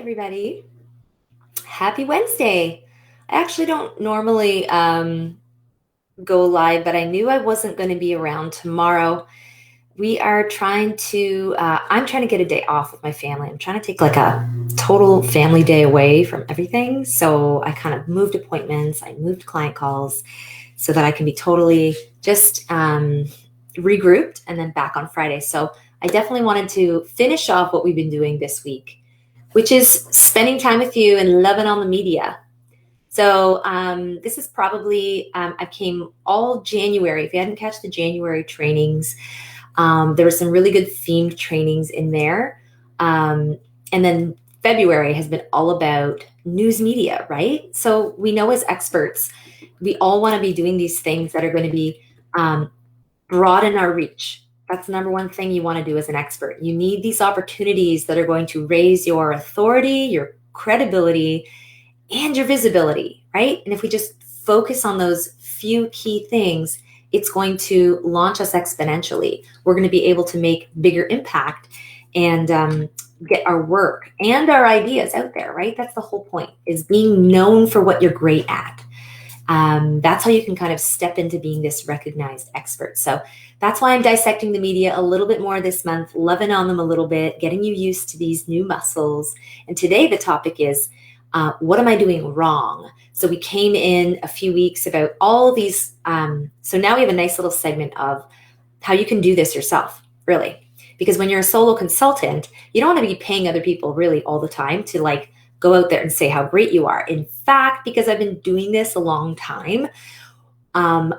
everybody. Happy Wednesday. I actually don't normally go live, but I knew I wasn't going to be around tomorrow. We are trying to, I'm trying to get a day off with my family. I'm trying to take like a total family day away from everything. So I kind of moved appointments, I moved client calls so that I can be totally just regrouped and then back on Friday. So I definitely wanted to finish off what we've been doing this week, which is spending time with you and loving on the media. So this is probably, I came all January. If you hadn't catch the January trainings, there were some really good themed trainings in there. And then February has been all about news media, right? So we know as experts, we all want to be doing these things that are going to be broaden our reach. That's the number one thing you want to do as an expert. You need these opportunities that are going to raise your authority, your credibility, and your visibility, right? And if we just focus on those few key things, it's going to launch us exponentially. We're going to be able to make bigger impact and get our work and our ideas out there, right? That's the whole point, is being known for what you're great at. That's how you can kind of step into being this recognized expert. So that's why I'm dissecting the media a little bit more this month, loving on them a little bit, getting you used to these new muscles. And today the topic is, what am I doing wrong? So we came in a few weeks about all these. So now we have a nice little segment of how you can do this yourself, really. Because when you're a solo consultant, you don't want to be paying other people really all the time to like go out there and say how great you are. In fact, because I've been doing this a long time,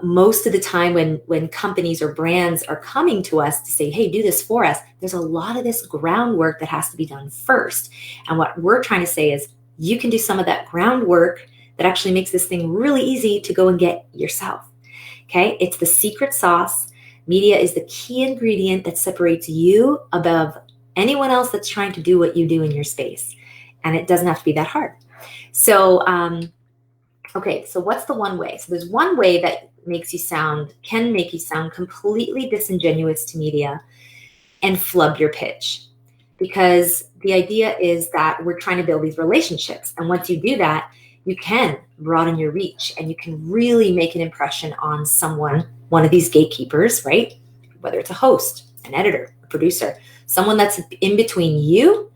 most of the time when companies or brands are coming to us to say, hey, do this for us, there's a lot of this groundwork that has to be done first. And what we're trying to say is you can do some of that groundwork that actually makes this thing really easy to go and get yourself. Okay, it's the secret sauce. Media is the key ingredient that separates you above anyone else that's trying to do what you do in your space. And it doesn't have to be that hard. So, okay, so what's the one way? So there's one way that can make you sound completely disingenuous to media and flub your pitch. Because the idea is that we're trying to build these relationships. And once you do that, you can broaden your reach and you can really make an impression on someone, one of these gatekeepers, right? Whether it's a host, an editor, a producer, someone that's in between you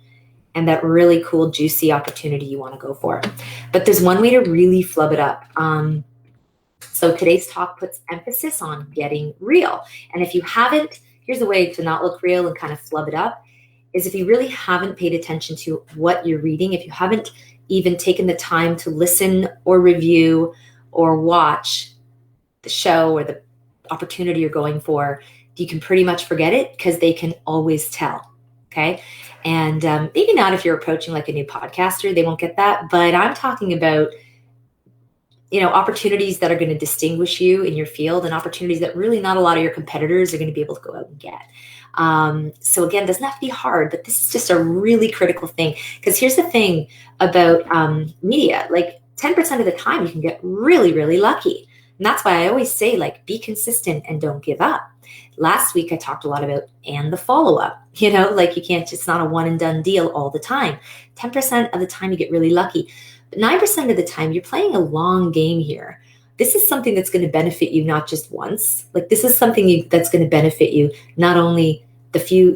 and that really cool, juicy opportunity you want to go for. But there's one way to really flub it up. So today's talk puts emphasis on getting real. And if you haven't, here's a way to not look real and kind of flub it up, is if you really haven't paid attention to what you're reading, if you haven't even taken the time to listen or review or watch the show or the opportunity you're going for, you can pretty much forget it because they can always tell, okay? And maybe not if you're approaching like a new podcaster, they won't get that. But I'm talking about, opportunities that are going to distinguish you in your field and opportunities that really not a lot of your competitors are going to be able to go out and get. So again, it doesn't have to be hard, but this is just a really critical thing. Because here's the thing about media, like 10% of the time you can get really, really lucky. And that's why I always say, like, be consistent and don't give up. Last week, I talked a lot about and the follow-up, like you can't, it's not a one and done deal all the time. 10% of the time you get really lucky, but 9% of the time you're playing a long game here. This is something that's going to benefit you not just once. Like this is something that's going to benefit you not only the few,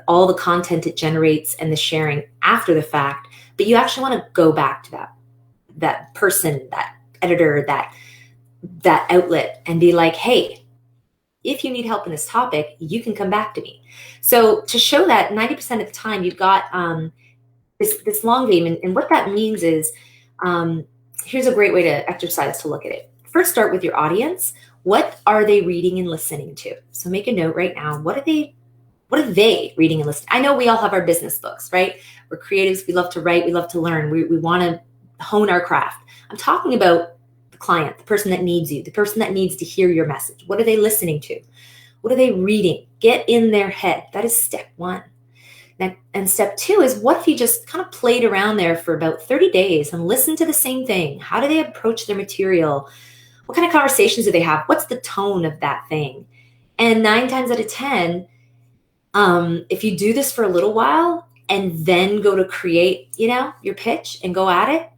all the content it generates and the sharing after the fact, but you actually want to go back to that person, that editor, that outlet and be like, hey, if you need help in this topic, you can come back to me. So to show that 90% of the time you've got this long game, and what that means is, here's a great way to exercise to look at it. First, start with your audience. What are they reading and listening to? So make a note right now. What are they reading and listening? I know we all have our business books, right? We're creatives. We love to write. We love to learn. We want to hone our craft. I'm talking about the client, the person that needs you, the person that needs to hear your message. What are they listening to? What are they reading? Get in their head. That is step one. And step two is, what if you just kind of played around there for about 30 days and listened to the same thing? How do they approach their material? What kind of conversations do they have? What's the tone of that thing? And 9 times out of 10, if you do this for a little while and then go to create, your pitch and go at it,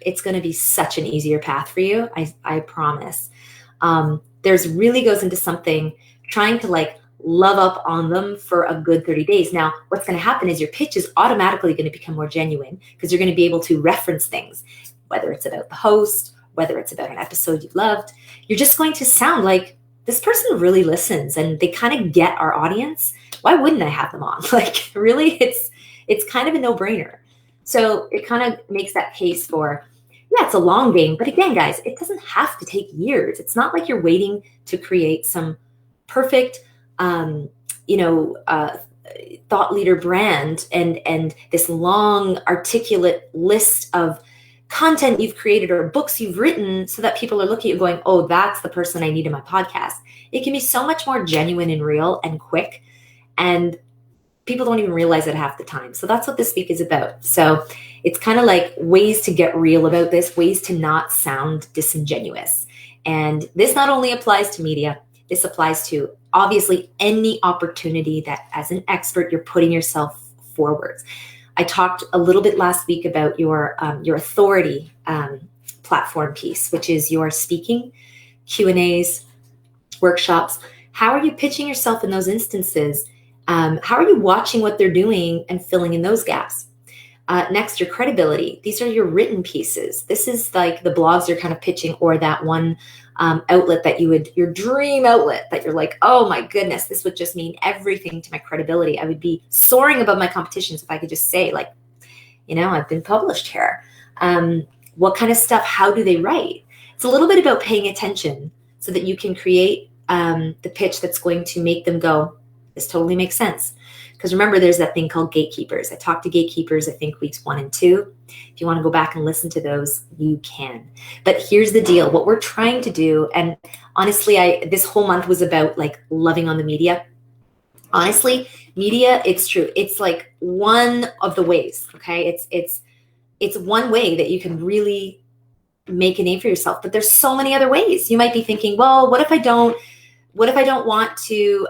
it's going to be such an easier path for you. I promise. There's really goes into something trying to like love up on them for a good 30 days. Now, what's going to happen is your pitch is automatically going to become more genuine because you're going to be able to reference things, whether it's about the host, whether it's about an episode you loved. You're just going to sound like this person really listens and they kind of get our audience. Why wouldn't I have them on? Like, really, it's kind of a no-brainer. So it kind of makes that case for, yeah, it's a long game. But again, guys, it doesn't have to take years. It's not like you're waiting to create some perfect, thought leader brand and this long, articulate list of content you've created or books you've written so that people are looking at you going, oh, that's the person I need in my podcast. It can be so much more genuine and real and quick. And people don't even realize it half the time. So that's what this week is about. So it's kind of like ways to get real about this, ways to not sound disingenuous. And this not only applies to media, this applies to obviously any opportunity that as an expert, you're putting yourself forward. I talked a little bit last week about your authority platform piece, which is your speaking, Q&As, workshops. How are you pitching yourself in those instances? How are you watching what they're doing and filling in those gaps? Next, your credibility. These are your written pieces. This is like the blogs you're kind of pitching, or that one outlet that your dream outlet that you're like, oh my goodness, this would just mean everything to my credibility. I would be soaring above my competitions if I could just say like, I've been published here. What kind of stuff, how do they write? It's a little bit about paying attention so that you can create the pitch that's going to make them go, this totally makes sense. Because remember, there's that thing called gatekeepers. I talked to gatekeepers, I think weeks 1 and 2. If you want to go back and listen to those, you can. But here's the deal. What we're trying to do, and honestly, this whole month was about like loving on the media. Honestly, media, it's true. It's like one of the ways, okay? It's one way that you can really make a name for yourself. But there's so many other ways. You might be thinking, well, what if I don't want to,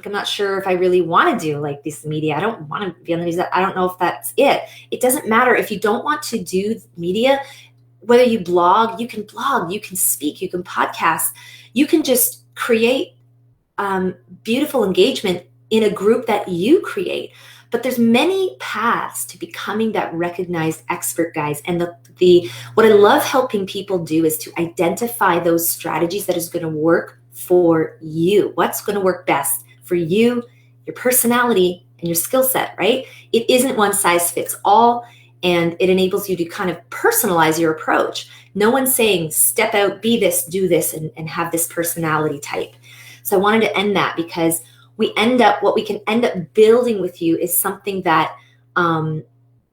I'm not sure if I really want to do like this media. I don't want to be on the news. I don't know if that's it. It doesn't matter. If you don't want to do media, whether you blog, you can speak, you can podcast, you can just create beautiful engagement in a group that you create. But there's many paths to becoming that recognized expert, guys. And what I love helping people do is to identify those strategies that is going to work for you. What's going to work best for you, your personality, and your skill set, right? It isn't one size fits all, and it enables you to kind of personalize your approach. No one's saying, step out, be this, do this, and have this personality type. So I wanted to end that because what we can end up building with you is something that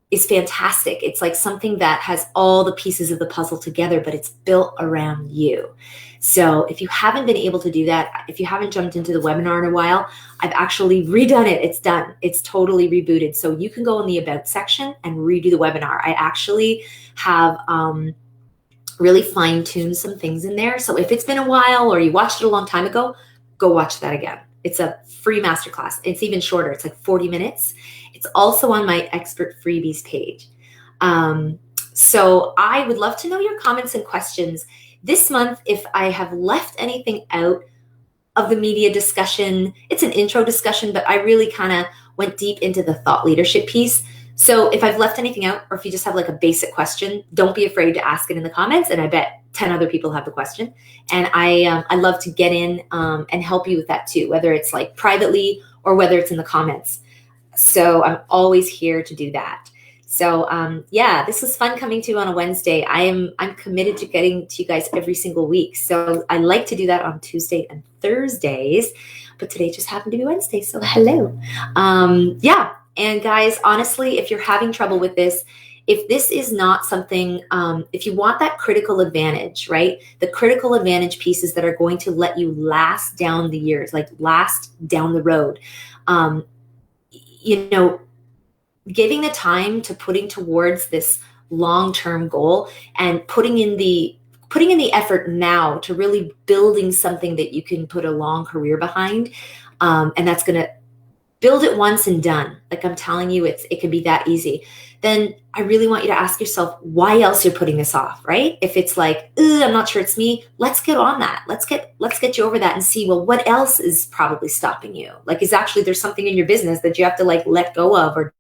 is fantastic. It's like something that has all the pieces of the puzzle together, but it's built around you. So if you haven't been able to do that, if you haven't jumped into the webinar in a while, I've actually redone it. It's done. It's totally rebooted. So you can go in the About section and redo the webinar. I actually have really fine-tuned some things in there. So if it's been a while or you watched it a long time ago, go watch that again. It's a free masterclass. It's even shorter. It's like 40 minutes. It's also on my expert freebies page. So I would love to know your comments and questions this month. If I have left anything out of the media discussion, it's an intro discussion, but I really kind of went deep into the thought leadership piece. So if I've left anything out, or if you just have like a basic question, don't be afraid to ask it in the comments. And I bet 10 other people have the question. And I love to get in and help you with that too, whether it's like privately or whether it's in the comments. So I'm always here to do that. So yeah, this was fun coming to you on a Wednesday. I'm committed to getting to you guys every single week. So I like to do that on Tuesday and Thursdays, but today just happened to be Wednesday. So hello. Yeah. And guys, honestly, if you're having trouble with this, if this is not something, if you want that critical advantage, right? The critical advantage pieces that are going to let you last down the years, like last down the road, giving the time to putting towards this long-term goal and putting in the effort now to really building something that you can put a long career behind. And that's going to build it once and done. Like I'm telling you, it can be that easy. Then I really want you to ask yourself why else you're putting this off, right? If it's like, I'm not sure it's me, let's get on that. Let's get you over that and see, well, what else is probably stopping you? Like, is actually there's something in your business that you have to like let go of or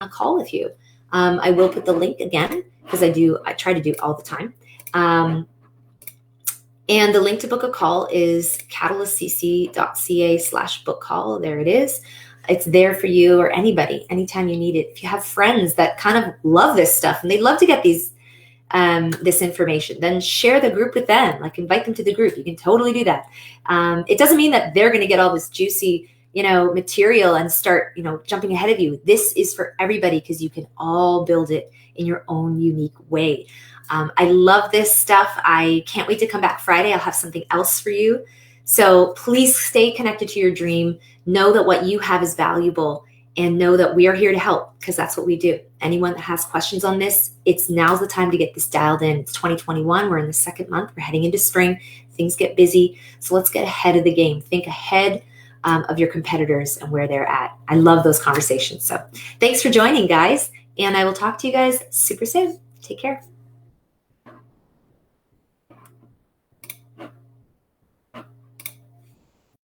a call with you. I will put the link again because I try to do it all the time. And the link to book a call is catalystcc.ca/book call. There it is. It's there for you or anybody, anytime you need it. If you have friends that kind of love this stuff and they'd love to get this information, then share the group with them. Like invite them to the group. You can totally do that. It doesn't mean that they're going to get all this juicy, material and start, jumping ahead of you. This is for everybody because you can all build it in your own unique way. I love this stuff. I can't wait to come back Friday. I'll have something else for you. So please stay connected to your dream. Know that what you have is valuable and know that we are here to help because that's what we do. Anyone that has questions on this, now's the time to get this dialed in. It's 2021. We're in the second month. We're heading into spring. Things get busy. So let's get ahead of the game. Think ahead of your competitors and where they're at. I love those conversations. So thanks for joining, guys. And I will talk to you guys super soon. Take care.